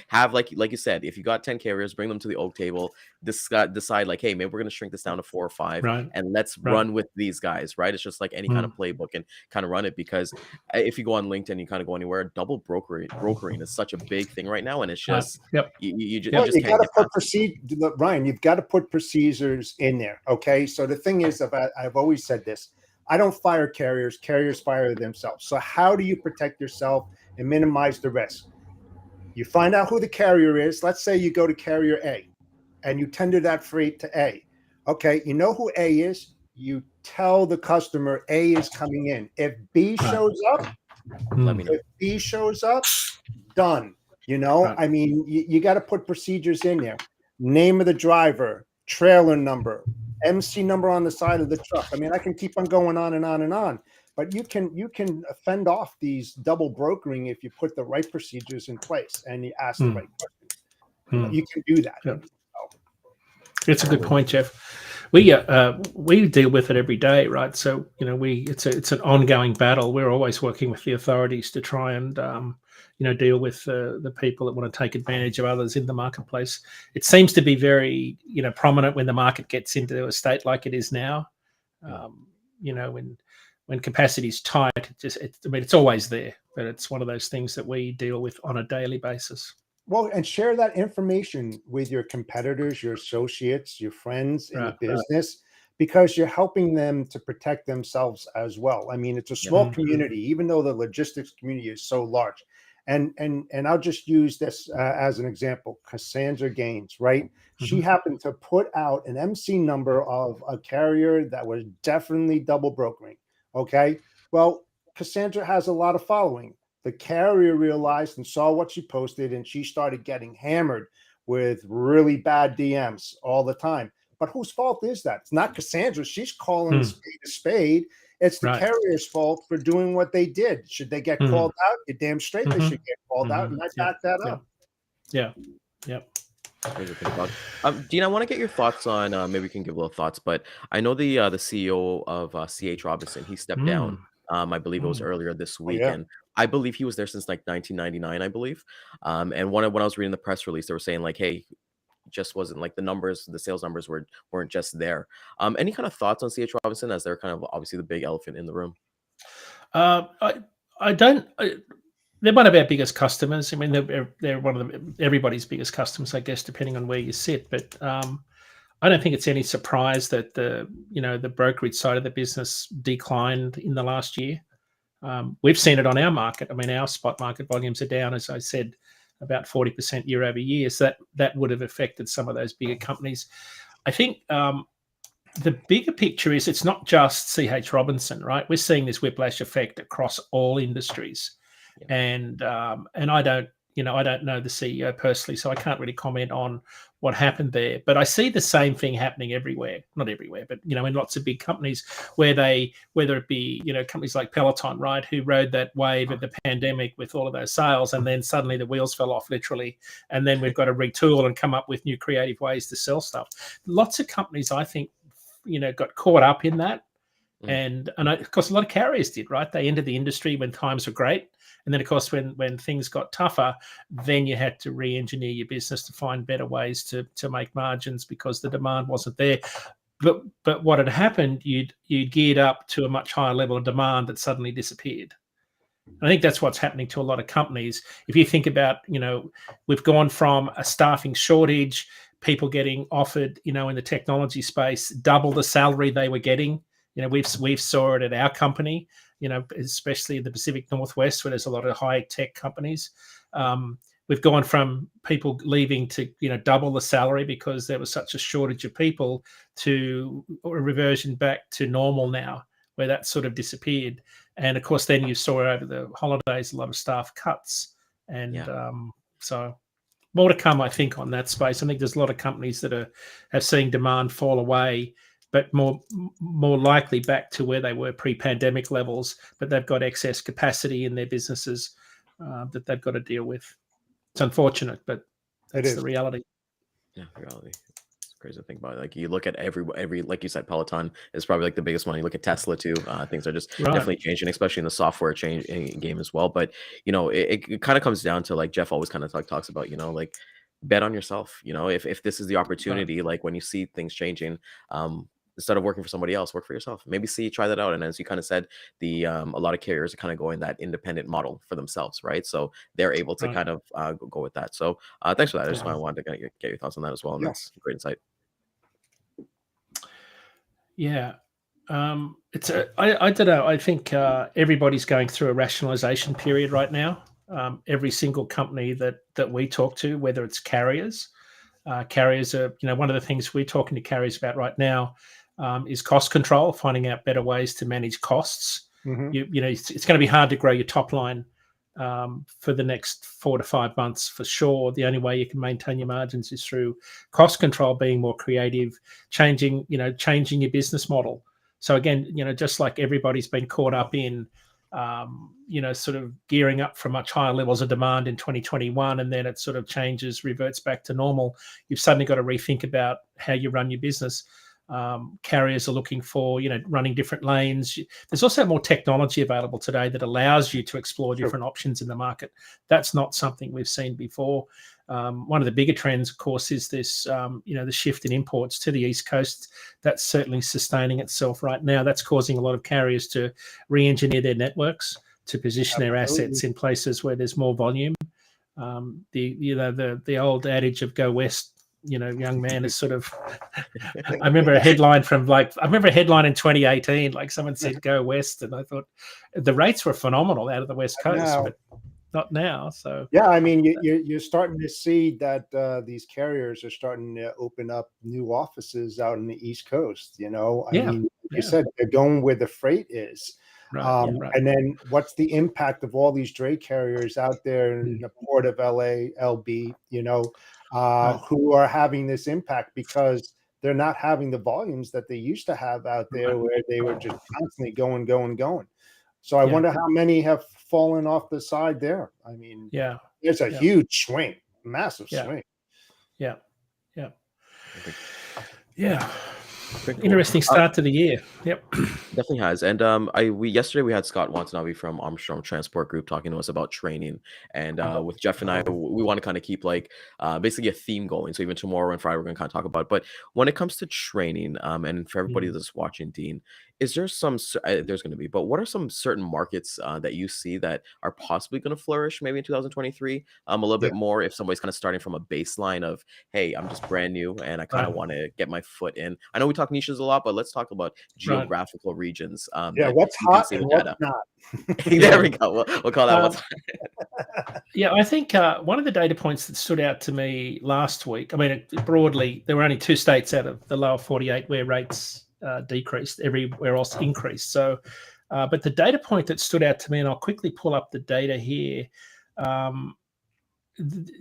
Have like you said, if you got 10 carriers, bring them to the oak table. Decide like, hey, maybe we're gonna shrink this down to 4 or 5, and let's run with these guys, right? It's just like any kind of playbook, and kind of run it, because if you go on LinkedIn, you kind of go anywhere, double brokering is such a big thing right now, and it's just you just you can't got to put Ryan, you've got to put procedures in there. Okay, so the thing is, I've always said this: I don't fire carriers; carriers fire themselves. So how do you protect yourself and minimize the risk? You find out who the carrier is. Let's say you go to carrier A, and you tender that freight to A. Okay, you know who A is. You tell the customer A is coming in. If B shows up, let me know. If B shows up, done. I mean, you got to put procedures in there. Name of the driver, trailer number, MC number on the side of the truck. I mean, I can keep on going on and on and on. But you can fend off these double brokering if you put the right procedures in place and you ask the right questions. You can do that. Yeah. It's a good point, Jeff. We deal with it every day, right? So it's an ongoing battle. We're always working with the authorities to try and deal with the people that want to take advantage of others in the marketplace. It seems to be very prominent when the market gets into a state like it is now. when capacity is tight, it's always there, but it's one of those things that we deal with on a daily basis. Well, and share that information with your competitors, your associates, your friends in the Right. business, because you're helping them to protect themselves as well. I mean, it's a small community, even though the logistics community is so large. And I'll just use this as an example. Cassandra Gaines, right? She happened to put out an MC number of a carrier that was definitely double brokering. Okay. Well, Cassandra has a lot of following. The carrier realized and saw what she posted, and she started getting hammered with really bad DMs all the time. But whose fault is that? It's not Cassandra. She's calling a spade a spade. It's the carrier's fault for doing what they did. Should they get called out? You're damn straight they should get called out, and I back that up. Yeah. Dean, I want to get your thoughts on maybe we can give little thoughts, but I know the CEO of CH Robinson, he stepped down. I believe it was earlier this week, and I believe he was there since like 1999, I believe. And when I was reading the press release, they were saying like, hey, just wasn't like the sales numbers weren't just there. Any kind of thoughts on CH Robinson, as they're kind of obviously the big elephant in the room? I don't. They're one of our biggest customers. I mean, they're one of everybody's biggest customers, I guess, depending on where you sit. But I don't think it's any surprise that the brokerage side of the business declined in the last year. We've seen it on our market. I mean, our spot market volumes are down, as I said, about 40% year over year. So that would have affected some of those bigger companies. I think the bigger picture is it's not just CH Robinson, right? We're seeing this whiplash effect across all industries. And I don't know the CEO personally, so I can't really comment on what happened there. But I see the same thing happening everywhere, not everywhere, but in lots of big companies whether it be companies like Peloton, right, who rode that wave of the pandemic with all of those sales, and then suddenly the wheels fell off literally, and then we've got to retool and come up with new creative ways to sell stuff. Lots of companies, I think, got caught up in that, and of course a lot of carriers did, right? They entered the industry when times were great. And then, of course, when things got tougher, then you had to re-engineer your business to find better ways to make margins because the demand wasn't there. But what had happened, you'd geared up to a much higher level of demand that suddenly disappeared. And I think that's what's happening to a lot of companies. If you think about, we've gone from a staffing shortage, people getting offered, in the technology space, double the salary they were getting. We've saw it at our company. Especially in the Pacific Northwest, where there's a lot of high tech companies. We've gone from people leaving to, double the salary because there was such a shortage of people, to a reversion back to normal now, where that sort of disappeared. And of course, then you saw over the holidays, a lot of staff cuts. And so more to come, I think, on that space. I think there's a lot of companies that have seen demand fall away, but more likely back to where they were pre-pandemic levels, but they've got excess capacity in their businesses that they've got to deal with. It's unfortunate, but that's the reality. Yeah, reality. It's crazy to think about it. Like you look at every like you said, Peloton is probably like the biggest one. You look at Tesla too. Things are just definitely changing, especially in the software game as well. But it kind of comes down to, like Jeff always kind of talks about, like bet on yourself. If this is the opportunity, like when you see things changing, instead of working for somebody else, work for yourself. Maybe try that out. And as you kind of said, a lot of carriers are kind of going that independent model for themselves, right? So they're able to kind of go with that. So thanks for that. I just wanted to get your thoughts on that as well. And that's great insight. Yeah. I don't know. I think everybody's going through a rationalization period right now. Every single company that we talk to, whether it's carriers are, one of the things we're talking to carriers about right now is cost control, finding out better ways to manage costs. It's going to be hard to grow your top line for the next 4 to 5 months for sure. The only way you can maintain your margins is through cost control, being more creative, changing your business model. So again, just like everybody's been caught up in sort of gearing up for much higher levels of demand in 2021, and then it sort of reverts back to normal. You've suddenly got to rethink about how you run your business. Carriers are looking for, running different lanes. There's also more technology available today that allows you to explore different options in the market. That's not something we've seen before. One of the bigger trends, of course, is this, the shift in imports to the East Coast. That's certainly sustaining itself right now. That's causing a lot of carriers to re-engineer their networks to position their assets in places where there's more volume. The old adage of go west, young man is sort of. I remember a headline in 2018, like someone said, "Go west," and I thought the rates were phenomenal out of the West Coast, but not now. So yeah, I mean, you're starting to see that these carriers are starting to open up new offices out in the East Coast. I mean, like you said, they're going where the freight is. Right. And then what's the impact of all these dray carriers out there in the port of LA, LB, who are having this impact because they're not having the volumes that they used to have out there where they were just constantly going. So I wonder how many have fallen off the side there. I mean, there's a huge swing, massive swing. Yeah. Cool. Interesting start to the year. Yep, definitely has. And yesterday we had Scott Watanabe from Armstrong Transport Group talking to us about training. And with Jeff and I, we want to kind of keep basically a theme going. So even tomorrow and Friday, we're going to kind of talk about. But when it comes to training, and for everybody that's watching, Dean, is there there's going to be, but what are some certain markets that you see that are possibly going to flourish maybe in 2023 a little bit more if somebody's kind of starting from a baseline of, hey, I'm just brand new and I kind of want to get my foot in. I know we talk niches a lot, but let's talk about geographical regions. What's hot and what's not. There we go. We'll call that what's hot. I think one of the data points that stood out to me last week, I mean, broadly, there were only 2 states out of the lower 48 where rates decreased, everywhere else increased. So, but the data point that stood out to me, and I'll quickly pull up the data here.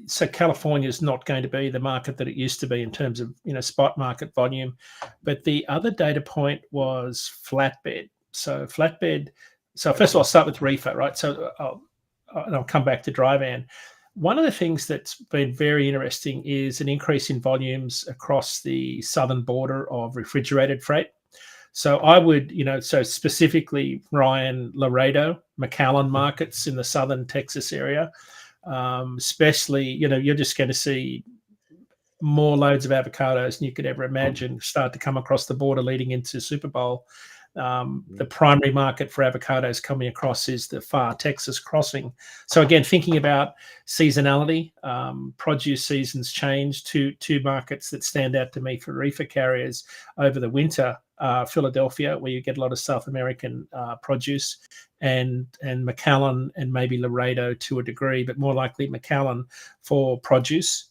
So California is not going to be the market that it used to be in terms of spot market volume, but the other data point was flatbed. So flatbed. So first of all, I'll start with reefer, right? So I'll come back to dry van. One of the things that's been very interesting is an increase in volumes across the southern border of refrigerated freight. So I would, so specifically Ryan, Laredo, McAllen markets in the southern Texas area, especially, you're just going to see more loads of avocados than you could ever imagine start to come across the border leading into Super Bowl. The primary market for avocados coming across is the far Texas crossing. So again, thinking about seasonality, produce seasons change. Two markets that stand out to me for reefer carriers over the winter, Philadelphia, where you get a lot of South American produce, and McAllen and maybe Laredo to a degree, but more likely McAllen for produce.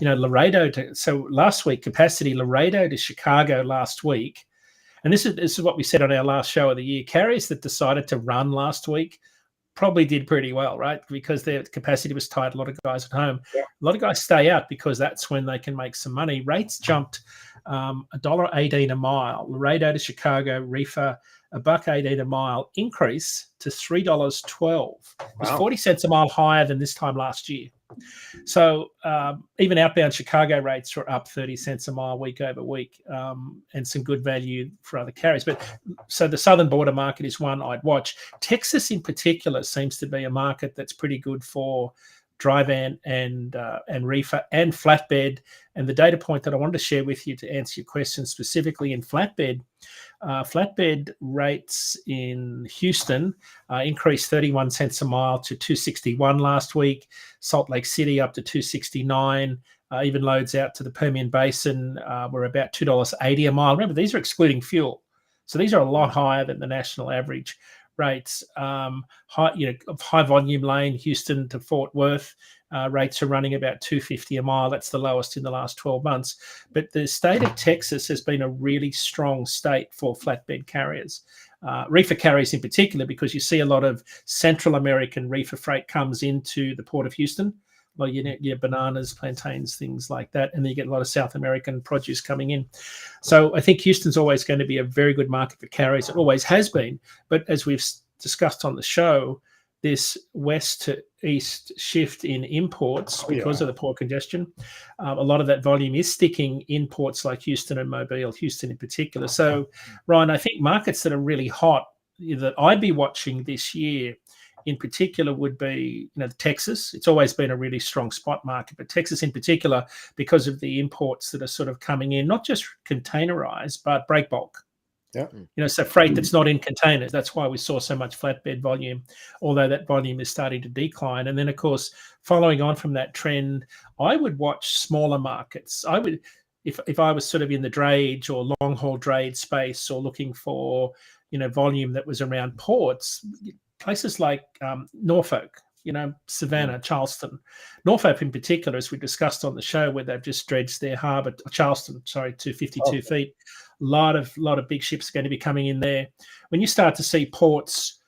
Laredo so last week, capacity Laredo to Chicago last week. And this is what we said on our last show of the year. Carriers that decided to run last week probably did pretty well, right? Because their capacity was tight. A lot of guys at home. Yeah. A lot of guys stay out because that's when they can make some money. Rates jumped $1.18 a mile. Laredo to Chicago, reefer, $1.18 a mile, increase to $3.12. It was 40 cents a mile higher than this time last year. So even outbound Chicago rates were up 30 cents a mile week over week, and some good value for other carriers. But so the southern border market is one I'd watch. Texas in particular seems to be a market that's pretty good for dry van and reefer and flatbed. And the data point that I wanted to share with you to answer your question specifically in flatbed, flatbed rates in Houston increased 31 cents a mile to $2.61 last week. Salt Lake City up to $2.69. Even loads out to the Permian Basin were about $2.80 a mile. Remember, these are excluding fuel. So these are a lot higher than the national average rates. High volume lane, Houston to Fort Worth, rates are running about $2.50 a mile. That's the lowest in the last 12 months. But the state of Texas has been a really strong state for flatbed carriers. Reefer carriers in particular, because you see a lot of Central American reefer freight comes into the port of Houston. Well, your bananas, plantains, things like that. And then you get a lot of South American produce coming in. So I think Houston's always going to be a very good market for carriers. It always has been. But as we've discussed on the show, this west to east shift in imports because yeah. of the port congestion. A lot of that volume is sticking in ports like Houston and Mobile, Houston in particular. So, Ryan, I think markets that are really hot that I'd be watching this year in particular would be, Texas. It's always been a really strong spot market, but Texas in particular, because of the imports that are sort of coming in, not just containerized, but break bulk. Yeah. So freight that's not in containers. That's why we saw so much flatbed volume, although that volume is starting to decline. And then, of course, following on from that trend, I would watch smaller markets. I would, if I was sort of in the drayage or long haul drayage space or looking for, volume that was around ports, places like Norfolk, Savannah, Charleston, Norfolk in particular, as we discussed on the show, where they've just dredged their harbour, Charleston, sorry, to 52 feet. A lot of big ships are going to be coming in there. When you start to see ports,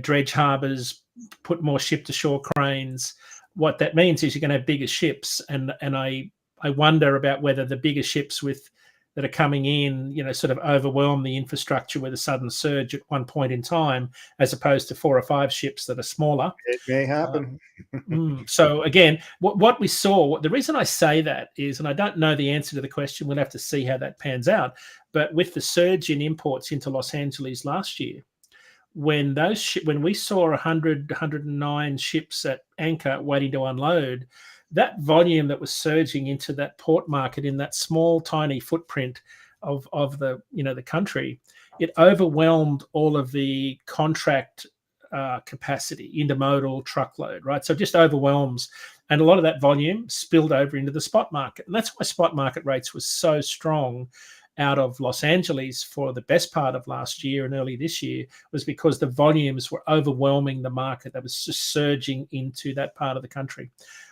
dredge harbours, put more ship to shore cranes, what that means is you're going to have bigger ships, and I wonder about whether the bigger ships that are coming in, sort of overwhelm the infrastructure with a sudden surge at one point in time, as opposed to 4 or 5 ships that are smaller. It may happen. So again, what we saw, the reason I say that is, and I don't know the answer to the question, we'll have to see how that pans out, but with the surge in imports into Los Angeles last year, when we saw 109 ships at anchor waiting to unload, that volume that was surging into that port market in that small, tiny footprint of the the country, it overwhelmed all of the contract capacity, intermodal, truckload, right? So it just overwhelms, and a lot of that volume spilled over into the spot market, and that's why spot market rates were so strong out of Los Angeles for the best part of last year and early this year, was because the volumes were overwhelming the market that was just surging into that part of the country.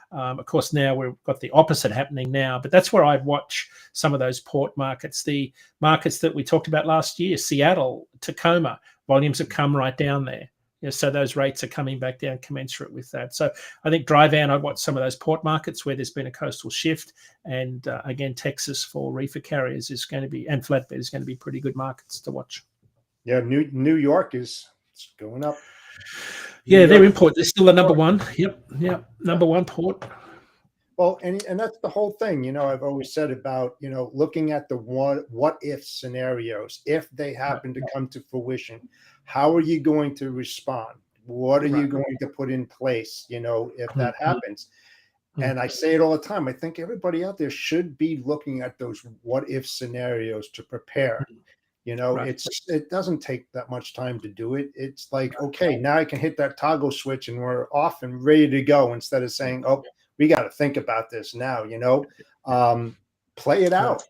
Of course, now we've got the opposite happening now, but that's where I'd watch some of those port markets. The markets that we talked about last year, Seattle, Tacoma, volumes have come right down there. So those rates are coming back down commensurate with that. So I think dry van, I'd watch some of those port markets where there's been a coastal shift. And again, Texas for reefer carriers is going to be, and flatbed is going to be pretty good markets to watch. Yeah, New York is going up. Yeah, their import, they're still the number one. Yep, number one port. Well, and that's the whole thing. I've always said about, looking at the what if scenarios. If they happen to come to fruition, how are you going to respond? What are you going to put in place, if that happens? And I say it all the time. I think everybody out there should be looking at those what if scenarios to prepare. It doesn't take that much time to do it. It's like, okay, now I can hit that toggle switch and we're off and ready to go, instead of saying, oh, we got to think about this now, play it out.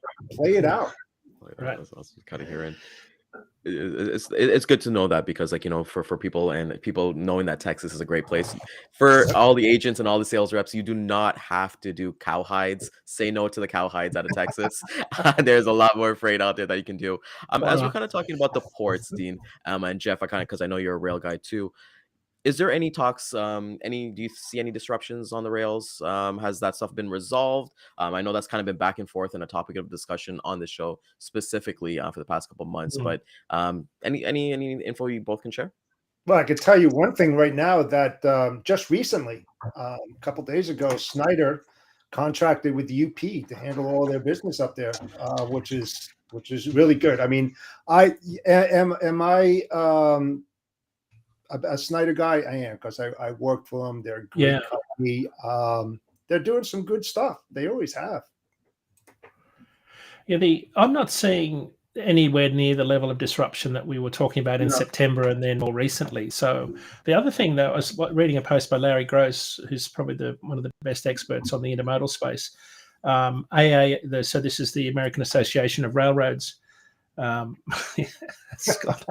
Right. That's kind of hearing. It's good to know that, because for people knowing that Texas is a great place for all the agents and all the sales reps, you do not have to do cow hides. Say no to the cow hides out of Texas. There's a lot more freight out there that you can do. As we're kind of talking about the ports, Dean, and Jeff, because I know you're a rail guy too. Is there any talks? Do you see any disruptions on the rails? Has that stuff been resolved? I know that's kind of been back and forth and a topic of discussion on the show specifically for the past couple of months. But any info you both can share? Well, I could tell you one thing right now that just recently, a couple of days ago, Snyder contracted with the UP to handle all their business up there, which is really good. I mean, am I a Snyder guy? I am, because I work for them. They're a great company. They're doing some good stuff. They always have. Yeah, I'm not seeing anywhere near the level of disruption that we were talking about in September and then more recently. So the other thing, though, I was reading a post by Larry Gross, who's probably one of the best experts on the intermodal space. So this is the American Association of Railroads. Scott.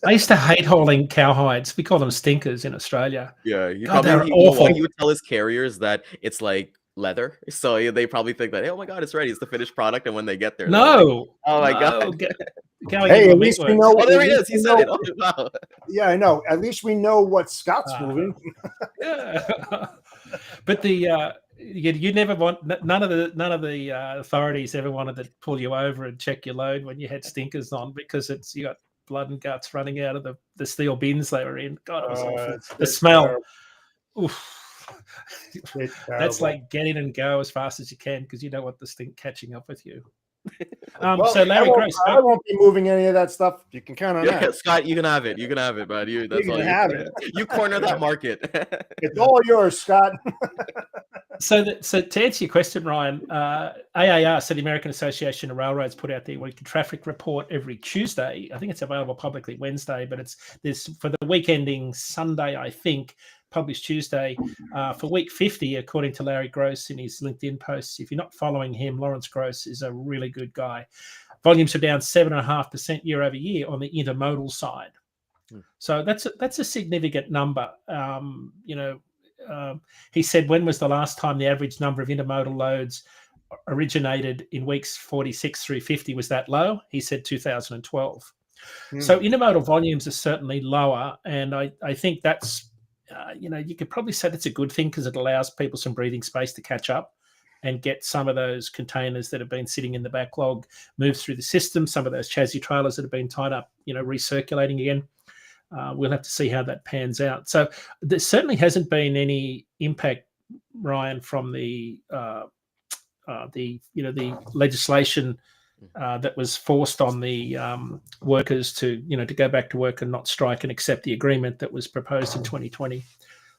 I used to hate hauling cowhides. We call them stinkers in Australia. Yeah, they're awful. He would tell his carriers that it's like leather, so they probably think that, hey, oh my god, it's ready, it's the finished product, and when they get there, no, like, oh my god. Hey, at least we know. Oh, there he is. He said it. Oh, wow. Yeah, I know. At least we know what Scott's moving. Yeah, but you never want, none of the authorities ever wanted to pull you over and check your load when you had stinkers on, because you got blood and guts running out of the steel bins they were in. God, it was awful. The It's smell. terrible. Oof. It's That's terrible. like get in and go as fast as you can because you don't want this thing catching up with you. Well, So Larry Gross, I won't be moving any of that stuff. You can count on Yeah, that. Scott, you can have it. You can have it, man. That's You all can you. have it. You corner that market. It's all yours, Scott. So to answer your question, Ryan, AAR, so the American Association of Railroads, put out their weekly traffic report every Tuesday. I think it's available publicly Wednesday, but there's for the week ending Sunday, I think, published Tuesday for week 50, according to Larry Gross in his LinkedIn posts. If you're not following him, Lawrence Gross is a really good guy. Volumes are down 7.5% year over year on the intermodal side. So that's a significant number. He said, when was the last time the average number of intermodal loads originated in weeks 46 through 50 was that low? He said 2012. So intermodal volumes are certainly lower. And I think that's, you could probably say that's a good thing because it allows people some breathing space to catch up and get some of those containers that have been sitting in the backlog moved through the system, some of those chassis trailers that have been tied up, recirculating again. We'll have to see how that pans out. So there certainly hasn't been any impact, Ryan, from the legislation that was forced on the workers to go back to work and not strike and accept the agreement that was proposed in 2020.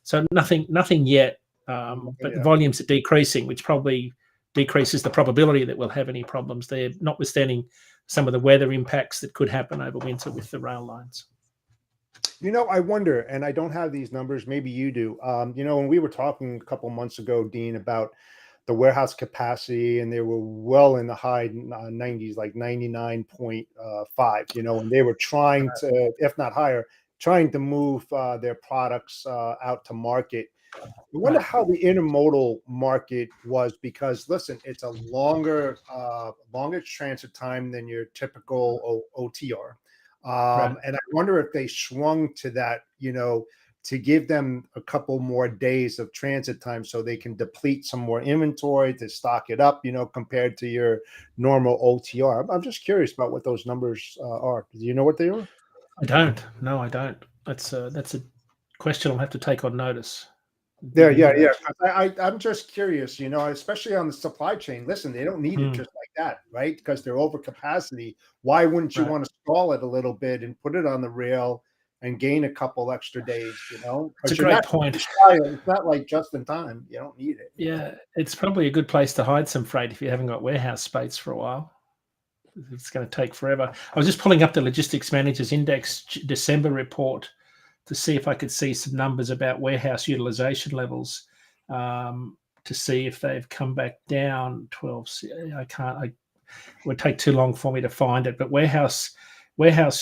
So nothing yet, but volumes are decreasing, which probably decreases the probability that we'll have any problems there, notwithstanding some of the weather impacts that could happen over winter with the rail lines. I wonder, and I don't have these numbers, maybe you do. When we were talking a couple months ago, Dean, about the warehouse capacity, and they were well in the high 90s, like 99.5, and they were trying to, if not higher, trying to move their products out to market. I wonder how the intermodal market was, because listen, it's a longer transit time than your typical OTR. And I wonder if they swung to that, to give them a couple more days of transit time so they can deplete some more inventory to stock it up, compared to your normal OTR. I'm just curious about what those numbers are. Do you know what they are? I don't. No, I don't. That's a question I'll have to take on notice. Yeah. I'm just curious, especially on the supply chain. Listen, they don't need it just like that, right? Because they're over capacity. Why wouldn't you want to stall it a little bit and put it on the rail and gain a couple extra days? It's a great point. It's not like just in time. You don't need it. Yeah, it's probably a good place to hide some freight if you haven't got warehouse space for a while. It's going to take forever. I was just pulling up the Logistics Managers Index December report to see if I could see some numbers about warehouse utilization levels, to see if they've come back down 12. I can't. It would take too long for me to find it. But warehouse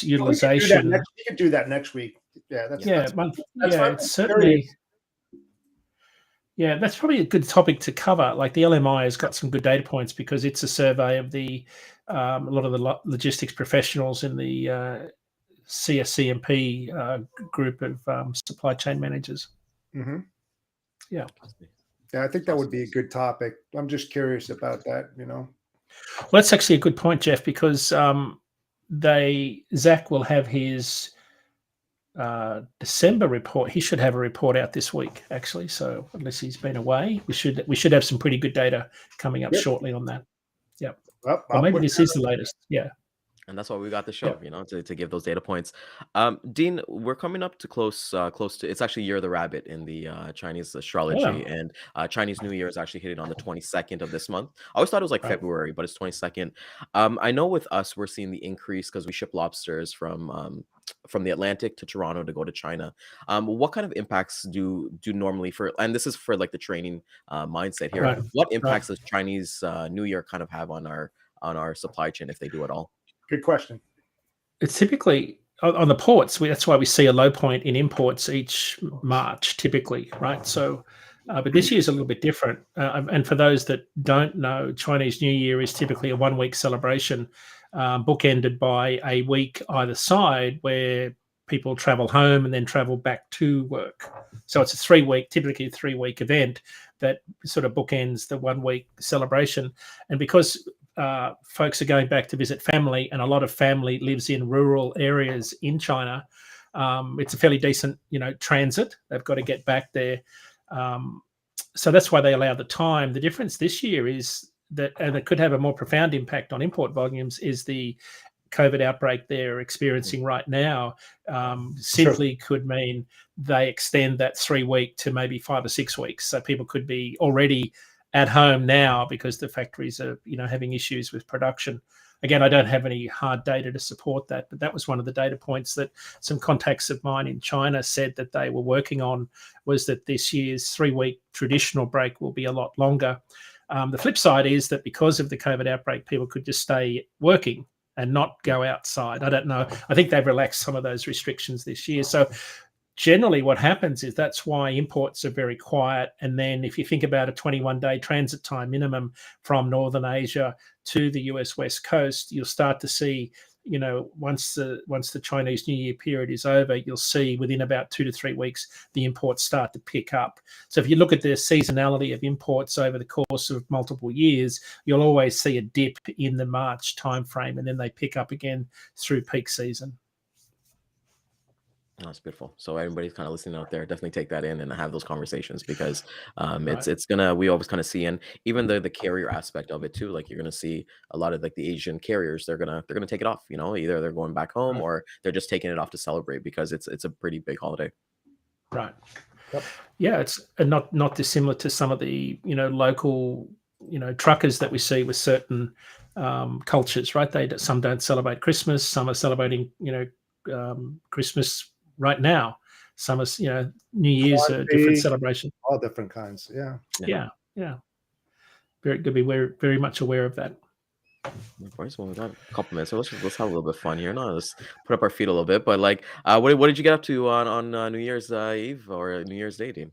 utilization. We can do that next week. Yeah, it's certainly. Yeah, that's probably a good topic to cover. Like the LMI has got some good data points because it's a survey of a lot of the logistics professionals in the CSCMP group of supply chain managers. Mm-hmm. Yeah, I think that would be a good topic. I'm just curious about that. Well, that's actually a good point, Jeff, because Zach will have his December report. He should have a report out this week, actually. So unless he's been away, we should have some pretty good data coming up shortly on that. Yep. Well, maybe this is the latest. Yeah. And that's why we got the show, to give those data points. Dean, we're coming up to close to, it's actually Year of the Rabbit in the Chinese astrology, and Chinese New Year is actually hitting on the 22nd of this month. I always thought it was like February, but it's 22nd. I know with us, we're seeing the increase because we ship lobsters from the Atlantic to Toronto to go to China. What kind of impacts do normally and this is for like the training mindset here. What impacts does Chinese New Year kind of have on our supply chain, if they do at all? Good question. It's typically on the ports. That's why we see a low point in imports each March, typically, right? So, but this year is a little bit different. And for those that don't know, Chinese New Year is typically a 1-week celebration, bookended by a week either side, where people travel home and then travel back to work. So it's typically a 3-week event that sort of bookends the 1-week celebration. And because folks are going back to visit family, and a lot of family lives in rural areas in China. It's a fairly decent, transit. They've got to get back there. So that's why they allow the time. The difference this year is that, and it could have a more profound impact on import volumes, is the COVID outbreak they're experiencing right now. Simply could mean they extend that 3 week to maybe 5 or 6 weeks. So people could be already at home now because the factories are, having issues with production. Again, I don't have any hard data to support that, but that was one of the data points that some contacts of mine in China said that they were working on, was that this year's 3 week traditional break will be a lot longer. The flip side is that because of the COVID outbreak, people could just stay working and not go outside. I don't know. I think they've relaxed some of those restrictions this year. So generally what happens is that's why imports are very quiet. And then if you think about a 21-day transit time minimum from Northern Asia to the US West Coast, you'll start to see, once the Chinese New Year period is over, you'll see within about 2 to 3 weeks, the imports start to pick up. So if you look at the seasonality of imports over the course of multiple years, you'll always see a dip in the March timeframe, and then they pick up again through peak season. Oh, that's beautiful. So everybody's kind of listening out there, definitely take that in and have those conversations, because Right. we always kind of see, and even the carrier aspect of it too, like you're gonna see a lot of like the Asian carriers, they're gonna take it off, either they're going back home Right. or they're just taking it off to celebrate, because it's a pretty big holiday. Right. Yep. Yeah, it's not dissimilar to some of the local truckers that we see with certain cultures, right? Some don't celebrate Christmas, some are celebrating Christmas right now. Some are New Year's a different celebration. All different kinds. Yeah. Yeah. Very good. Very much aware of that. Of course, well, we got a couple minutes, so let's have a little bit of fun here. No, let's put up our feet a little bit. But like, what did you get up to on New Year's Eve or New Year's Day, Dean?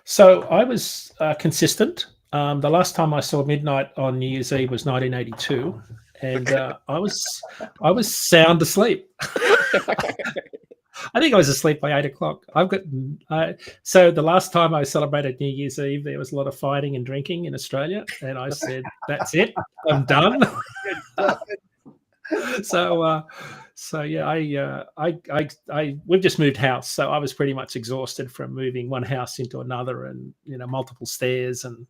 So I was consistent. The last time I saw midnight on New Year's Eve was 1982, and I was sound asleep. I think I was asleep by 8 o'clock. So the last time I celebrated New Year's Eve, there was a lot of fighting and drinking in Australia, and I said, "That's it, I'm done." So yeah, we've just moved house, so I was pretty much exhausted from moving one house into another, and multiple stairs, and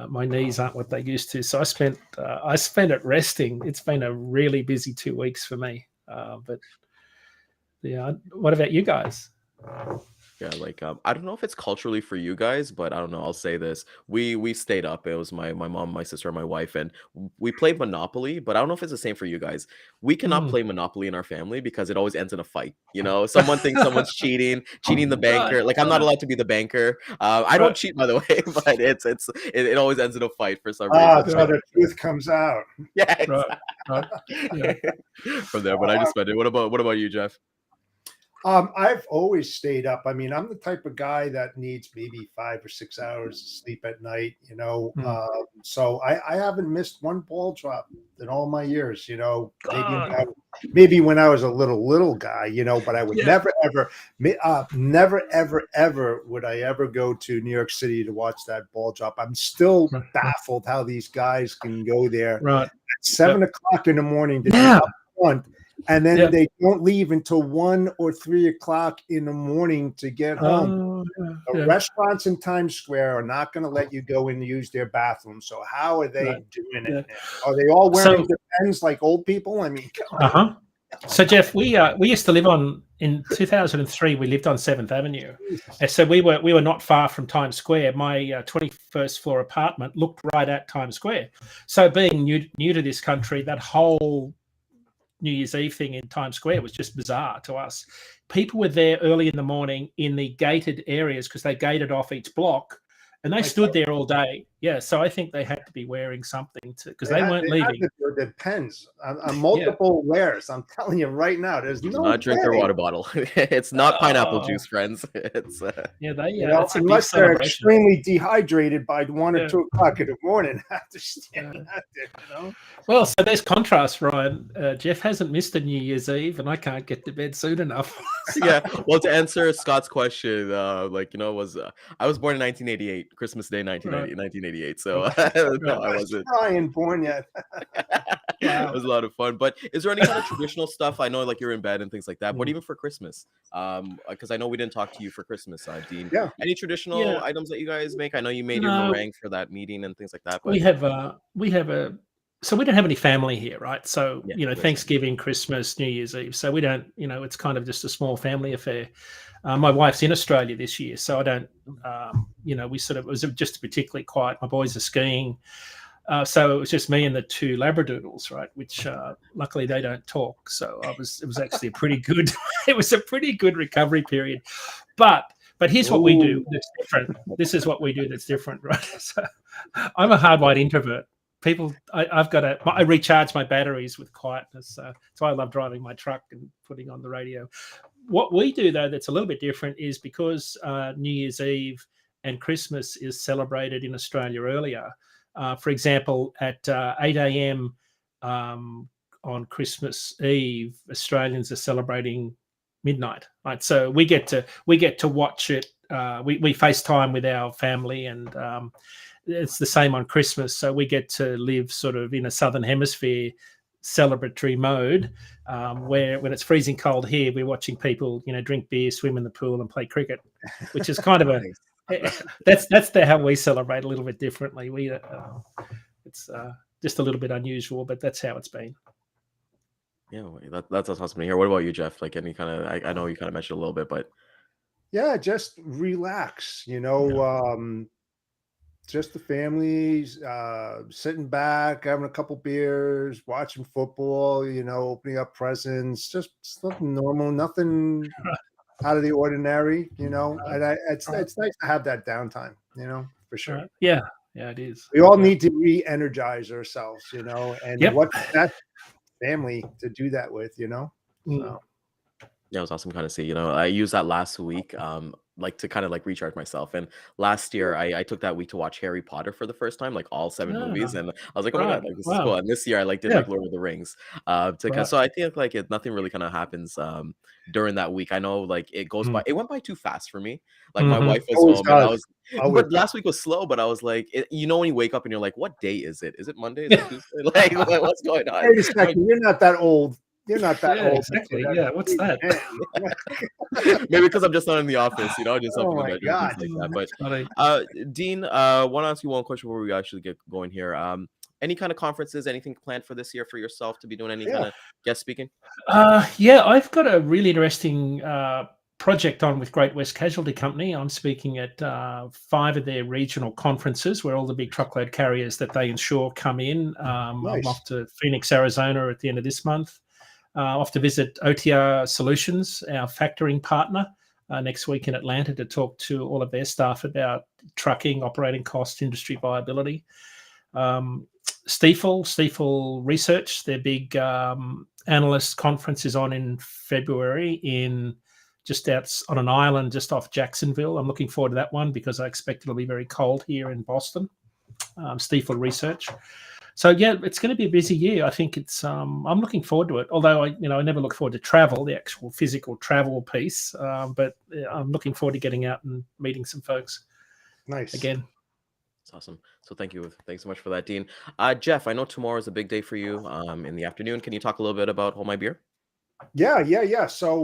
my knees aren't what they used to. So I spent it resting. It's been a really busy 2 weeks for me, but. Yeah. What about you guys? Yeah, like I don't know if it's culturally for you guys, but I don't know. I'll say this: we stayed up. It was my mom, my sister, and my wife, and we played Monopoly. But I don't know if it's the same for you guys. We cannot play Monopoly in our family because it always ends in a fight. Someone thinks someone's cheating the banker. Like I'm not allowed to be the banker. I don't cheat, by the way, but it always ends in a fight for some reason. That's where the truth comes out. Yeah, Right. Yeah. From there. But I just spent it. What about you, Jeff? I've always stayed up. I mean, I'm the type of guy that needs maybe 5 or 6 hours of sleep at night, so I haven't missed one ball drop in all my years, maybe when I was a little guy, but I would never, ever would I ever go to New York City to watch that ball drop. I'm still baffled how these guys can go there at 7 o'clock in the morning to be up front. And then they don't leave until 1 or 3 o'clock in the morning to get home. The restaurants in Times Square are not going to let you go in and use their bathroom. So how are they doing it? Are they all wearing Depends like old people? I mean, So Jeff, we used to live in 2003. We lived on 7th Avenue, and so we were not far from Times Square. My 21st floor apartment looked right at Times Square. So being new to this country, that whole New Year's Eve thing in Times Square was just bizarre to us. People were there early in the morning in the gated areas because they gated off each block, and they stood there all day. Yeah, so I think they had to be wearing something because they weren't leaving. It depends on multiple wears. I'm telling you right now, there's no. Not drink their water bottle. It's not pineapple juice, friends. It's unless they're extremely dehydrated by 1 or 2 o'clock in the morning. I understand that, Well, so there's contrast, Ryan. Jeff hasn't missed a New Year's Eve, and I can't get to bed soon enough. Yeah. Well, to answer Scott's question, I was born in 1988. Christmas Day, Right. 1988. So no, Right. I wasn't. Brian born yet. It Wow. was a lot of fun. But is there any kind of traditional stuff? I know like you're in bed and things like that, but Mm. even for Christmas, because I know we didn't talk to you for Christmas, Dean. Yeah. Any traditional Yeah. items that you guys make? I know you made your No, meringue for that meeting and things like that, but we have a so we don't have any family here, right? So, yeah, that's fine. Thanksgiving, Christmas, New Year's Eve. So we don't, it's kind of just a small family affair. My wife's in Australia this year, so I don't, we sort of, it was just particularly quiet. My boys are skiing. So it was just me and the two Labradoodles, right? Which luckily they don't talk. So it was actually a pretty good, it was a pretty good recovery period. But here's what we do Ooh. that's different. This is what we do that's different, right? So I'm a hardwired introvert. I recharge my batteries with quietness. That's why I love driving my truck and putting on the radio. What we do though, that's a little bit different, is because New Year's Eve and Christmas is celebrated in Australia earlier. For example, at 8 a.m. On Christmas Eve, Australians are celebrating midnight. Right, so we get to watch it. We FaceTime with our family, and it's the same on Christmas. So we get to live sort of in a southern hemisphere celebratory mode, where when it's freezing cold here, we're watching people, drink beer, swim in the pool, and play cricket, which is kind of a Nice. that's how we celebrate a little bit differently. It's just a little bit unusual, but that's how it's been. Yeah, that's awesome to hear. What about you, Jeff? Like any kind of, I know you kind of mentioned a little bit, but Yeah, just relax, Yeah. just the families, sitting back, having a couple beers, watching football, opening up presents, just something normal, nothing out of the ordinary, Right. and it's Right. it's nice to have that downtime, for sure. Right. Yeah. Yeah. It is. We all Yeah. need to re-energize ourselves, and Yep. what best family to do that with, Mm. so yeah, it was awesome kind of see. I used that last week, like to kind of like recharge myself. And last year, I took that week to watch Harry Potter for the first time, like all 7 movies, Ah, and I was like, oh my right. god, like this is cool. Wow. And this year, I like did Yeah. like Lord of the Rings, Right. so I think like nothing really kind of happens during that week. I know like Mm. it went by too fast for me. Like my Mhm. wife was always home, and I does, was, always but does. last week was slow. But I was like, when you wake up and you're like, what day is it? Is it Monday? Is it Tuesday? Like, what's going on? Wait a second, you're not that old. You're not that Yeah. old to say Exactly. that. Yeah. What's that? Man. Maybe because I'm just not in the office, just up Oh in the my bedroom, things god. like that. But That's funny. Dean, want to ask you one question before we actually get going here. Any kind of conferences, anything planned for this year for yourself to be doing any kind Yeah. of guest speaking? Yeah, I've got a really interesting project on with Great West Casualty Company. I'm speaking at 5 of their regional conferences where all the big truckload carriers that they insure come in. I'm Nice. off to Phoenix, Arizona at the end of this month. Off to visit OTR Solutions, our factoring partner, next week in Atlanta to talk to all of their staff about trucking, operating cost, industry viability. Stiefel Research, their big analyst conference is on in February just out on an island just off Jacksonville. I'm looking forward to that one because I expect it'll be very cold here in Boston. Stiefel Research. So yeah, it's going to be a busy year. I think I'm looking forward to it. Although I never look forward to travel, the actual physical travel piece. But I'm looking forward to getting out and meeting some folks Nice. again. It's awesome. So thanks so much for that, Dean. Jeff, I know tomorrow is a big day for you. In the afternoon, can you talk a little bit about Hold My Beer? Yeah. So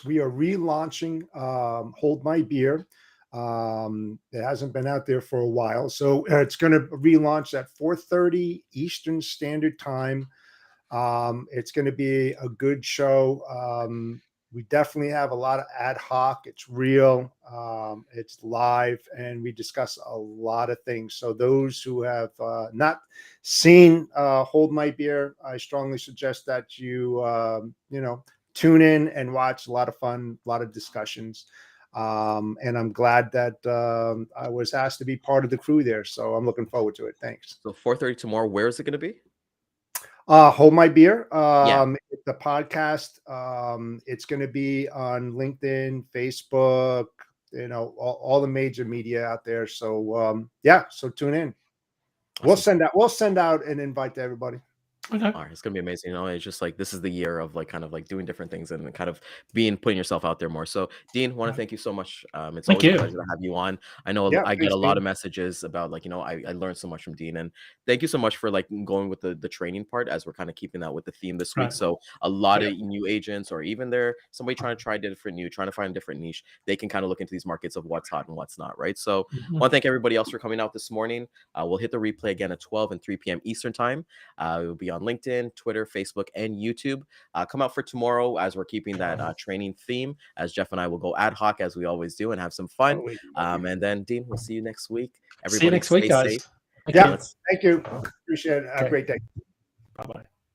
we are relaunching Hold My Beer. It hasn't been out there for a while, so it's going to relaunch at 4:30 Eastern Standard Time. It's going to be a good show. We definitely have a lot of ad hoc. It's real. It's live, and we discuss a lot of things. So those who have not seen Hold My Beer, I strongly suggest that you tune in and watch. A lot of fun, a lot of discussions. And I'm glad that I was asked to be part of the crew there. So I'm looking forward to it. Thanks. So 4:30 tomorrow. Where is it going to be? Hold My Beer. Yeah. The podcast. It's going to be on LinkedIn, Facebook, all the major media out there. So yeah, so tune in. Awesome. We'll send out an invite to everybody. Okay. All right, it's gonna be amazing. You know, it's just like this is the year of like kind of like doing different things and kind of putting yourself out there more. So, Dean, want to thank you so much. It's Thank always a you. pleasure to have you on. I know Yeah, I get thanks, a lot Dean. of messages about like, I learned so much from Dean, and thank you so much for like going with the training part as we're kind of keeping that with the theme this week. Right. So a lot Yeah. of new agents or even there somebody trying to try different new, trying to find a different niche, they can kind of look into these markets of what's hot and what's not, right? So I Mhm. want to thank everybody else for coming out this morning. We'll hit the replay again at 12 and 3 p.m. Eastern time. It will be on LinkedIn, Twitter, Facebook, and YouTube. Come out for tomorrow as we're keeping that training theme, as Jeff and I will go ad hoc as we always do and have some fun. Totally. And then, Dean, we'll see you next week. See you Everybody next week, stay guys. safe. Thank And Yeah. you. let's Thank you. Appreciate it. Have a Okay. great day. Bye bye.